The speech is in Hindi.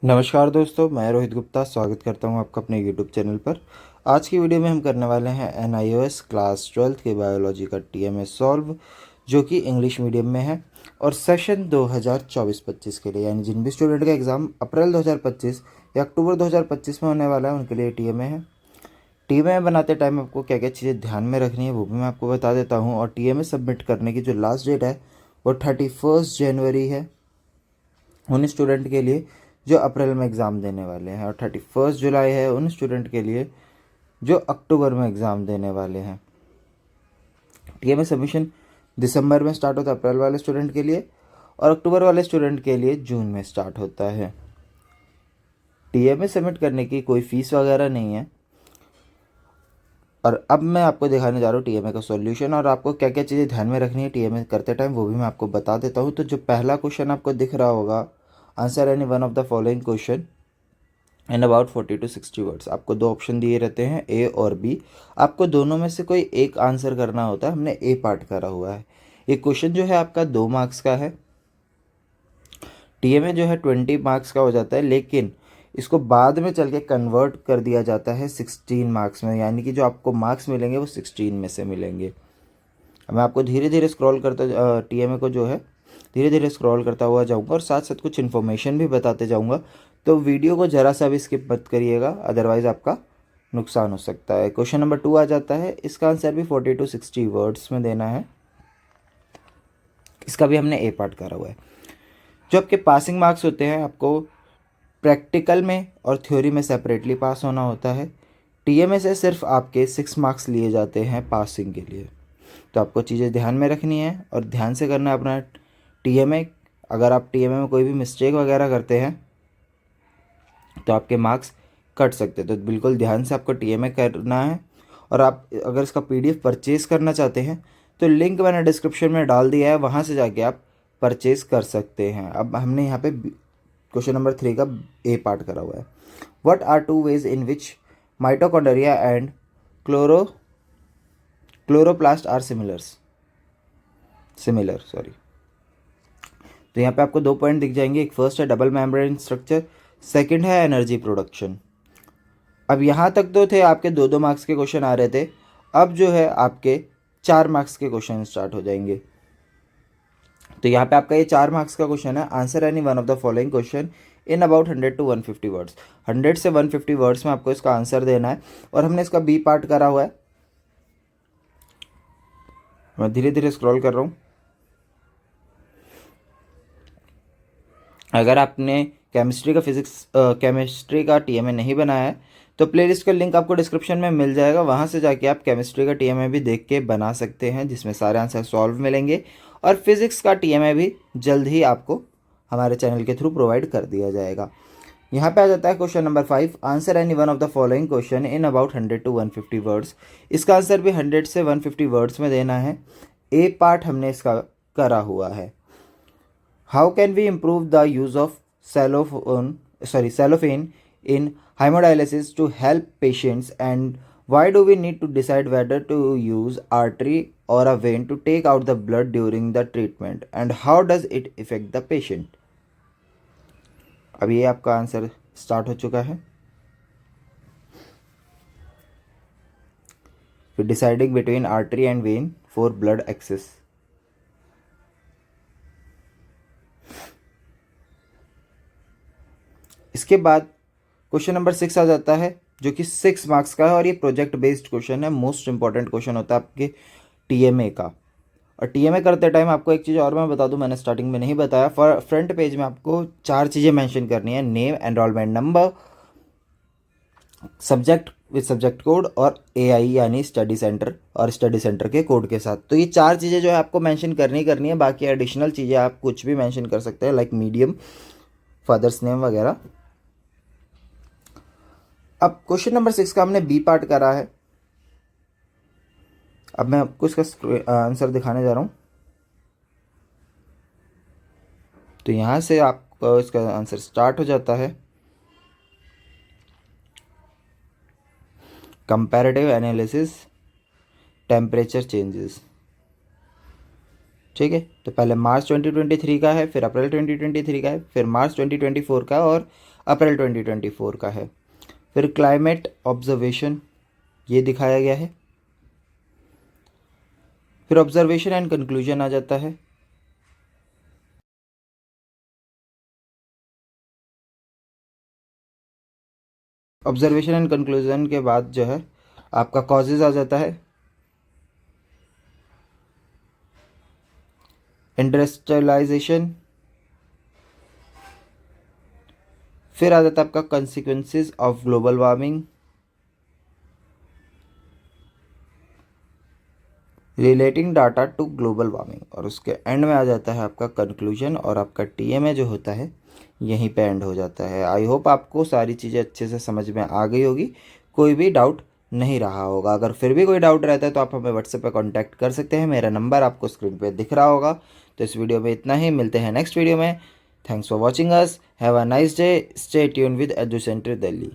नमस्कार दोस्तों, मैं रोहित गुप्ता स्वागत करता हूं आपका अपने यूट्यूब चैनल पर। आज की वीडियो में हम करने वाले हैं NIOS क्लास 12th के बायोलॉजी का TMS सॉल्व, जो कि इंग्लिश मीडियम में है और सेशन 2024-25 के लिए, यानी जिन भी स्टूडेंट का एग्ज़ाम अप्रैल 2025 या अक्टूबर 2025 में होने वाला है उनके लिए TMA है। TMA बनाते टाइम आपको क्या क्या चीज़ें ध्यान में रखनी है वो भी मैं आपको बता देता हूँ। और TMA सबमिट करने की जो लास्ट डेट है वो 31 जनवरी है उन स्टूडेंट के लिए जो अप्रैल में एग्ज़ाम देने वाले हैं, और 31 जुलाई है उन स्टूडेंट के लिए जो अक्टूबर में एग्ज़ाम देने वाले हैं। TMA सबमिशन दिसंबर में स्टार्ट होता है अप्रैल वाले स्टूडेंट के लिए, और अक्टूबर वाले स्टूडेंट के लिए जून में स्टार्ट होता है। TMA सबमिट करने की कोई फ़ीस वगैरह नहीं है। और अब मैं आपको दिखाने जा रहा हूँ TMA का सॉल्यूशन, और आपको क्या क्या चीज़ें ध्यान में रखनी है TMA करते टाइम वो भी मैं आपको बता देता हूँ। तो जो पहला क्वेश्चन आपको दिख रहा होगा, answer any one of the following question in about 40 to 60 words. आपको दो ऑप्शन दिए रहते हैं, ए और बी। आपको दोनों में से कोई एक आंसर करना होता है। हमने ए पार्ट करा हुआ है। ये क्वेश्चन जो है आपका 2 मार्क्स का है। TMA जो है 20 मार्क्स का हो जाता है, लेकिन इसको बाद में चल के कन्वर्ट कर दिया जाता है 16 मार्क्स में, यानी कि जो आपको मार्क्स मिलेंगे वो 16 में से मिलेंगे। मैं आपको धीरे धीरे स्क्रॉल करता TMA को जो है धीरे धीरे स्क्रॉल करता हुआ जाऊंगा और साथ साथ कुछ इन्फॉर्मेशन भी बताते जाऊंगा। तो वीडियो को ज़रा सा भी स्किप मत करिएगा, अदरवाइज़ आपका नुकसान हो सकता है। क्वेश्चन नंबर 2 आ जाता है। इसका आंसर भी 40 to 60 वर्ड्स में देना है। इसका भी हमने ए पार्ट करा हुआ है। जो आपके पासिंग मार्क्स होते हैं, आपको प्रैक्टिकल में और थ्योरी में सेपरेटली पास होना होता है। TMA से सिर्फ आपके 6 मार्क्स लिए जाते हैं पासिंग के लिए। तो आपको चीज़ें ध्यान में रखनी है और ध्यान से करना है अपना TMA। अगर आप TMA में कोई भी मिस्टेक वगैरह करते हैं तो आपके मार्क्स कट सकते हैं। तो बिल्कुल ध्यान से आपको TMA करना है। और आप अगर इसका PDF परचेज़ करना चाहते हैं तो लिंक मैंने डिस्क्रिप्शन में डाल दिया है, वहाँ से जाके आप परचेज़ कर सकते हैं। अब हमने यहाँ पे क्वेश्चन नंबर 3 का ए पार्ट करा हुआ है। What are two ways in which mitochondria and chloroplast are similar sorry. तो यहाँ पे आपको 2 पॉइंट दिख जाएंगे। एक फर्स्ट है डबल मेम्ब्रेन स्ट्रक्चर, सेकंड है एनर्जी प्रोडक्शन। अब यहाँ तक तो थे आपके 2-2 मार्क्स के क्वेश्चन आ रहे थे। अब जो है आपके 4 मार्क्स के क्वेश्चन स्टार्ट हो जाएंगे। तो यहाँ पे आपका ये 4 मार्क्स का क्वेश्चन है। Answer any one of the following question in about 100 to 150 words. 100 से 150 वर्ड्स में आपको इसका आंसर देना है। और हमने इसका बी पार्ट करा हुआ है। मैं धीरे धीरे स्क्रॉल कर रहा हूँ। अगर आपने केमिस्ट्री का TMA नहीं बनाया है तो प्लेलिस्ट का लिंक आपको डिस्क्रिप्शन में मिल जाएगा, वहाँ से जाके आप केमिस्ट्री का TMA भी देख के बना सकते हैं, जिसमें सारे आंसर सॉल्व मिलेंगे। और फिज़िक्स का TMA भी जल्द ही आपको हमारे चैनल के थ्रू प्रोवाइड कर दिया जाएगा। यहाँ पे आ जाता है question number 5। Answer any one of the following question in about 100 to 150 words. इसका आंसर भी 100 से 150 वर्ड्स में देना है। ए पार्ट हमने इसका करा हुआ है। How can we improve the use of cellophane in hemodialysis to help patients, and why do we need to decide whether to use artery or a vein to take out the blood during the treatment, and how does it affect the patient? अब ये आपका आंसर स्टार्ट हो चुका है। फिर deciding between artery and vein for blood access. इसके बाद क्वेश्चन नंबर 6 आ जाता है, जो कि 6 मार्क्स का है और ये प्रोजेक्ट बेस्ड क्वेश्चन है। मोस्ट इंपॉर्टेंट क्वेश्चन होता है आपके TMA का। और TMA करते टाइम आपको एक चीज़ और मैं बता दूं, मैंने स्टार्टिंग में नहीं बताया। फ्रंट पेज में आपको 4 चीज़ें मेंशन करनी है: name, enrolment number, subject with subject code, और AI यानी स्टडी सेंटर और स्टडी सेंटर के कोड के साथ। तो ये 4 चीज़ें जो है आपको मेंशन करनी है। बाकी एडिशनल चीज़ें आप कुछ भी मेंशन कर सकते हैं, लाइक मीडियम, फादर्स नेम वगैरह। अब क्वेश्चन नंबर 6 का हमने बी पार्ट करा है। अब मैं आपको इसका आंसर दिखाने जा रहा हूँ। तो यहाँ से आपका इसका आंसर स्टार्ट हो जाता है। Comparative analysis temperature changes. ठीक है, तो पहले मार्च 2023 का है, फिर अप्रैल 2023 का है, फिर मार्च 2024 का, और अप्रैल 2024 का है। फिर क्लाइमेट ऑब्जर्वेशन ये दिखाया गया है। फिर ऑब्जर्वेशन एंड कंक्लूजन आ जाता है। ऑब्जर्वेशन एंड कंक्लूजन के बाद जो है आपका कॉजेज आ जाता है, इंडस्ट्रियलाइजेशन, फिर आ जाता है आपका consequences of global warming, relating data to global warming, और उसके एंड में आ जाता है आपका कंक्लूजन, और आपका टीएमए जो होता है यहीं पे एंड हो जाता है। आई होप आपको सारी चीज़ें अच्छे से समझ में आ गई होगी, कोई भी डाउट नहीं रहा होगा। अगर फिर भी कोई डाउट रहता है तो आप हमें व्हाट्सएप पे कांटेक्ट कर सकते हैं, मेरा नंबर आपको स्क्रीन पे दिख रहा होगा। तो इस वीडियो में इतना ही, मिलते हैं नेक्स्ट वीडियो में। Thanks for watching us, have a nice day, stay tune with edu centre Delhi.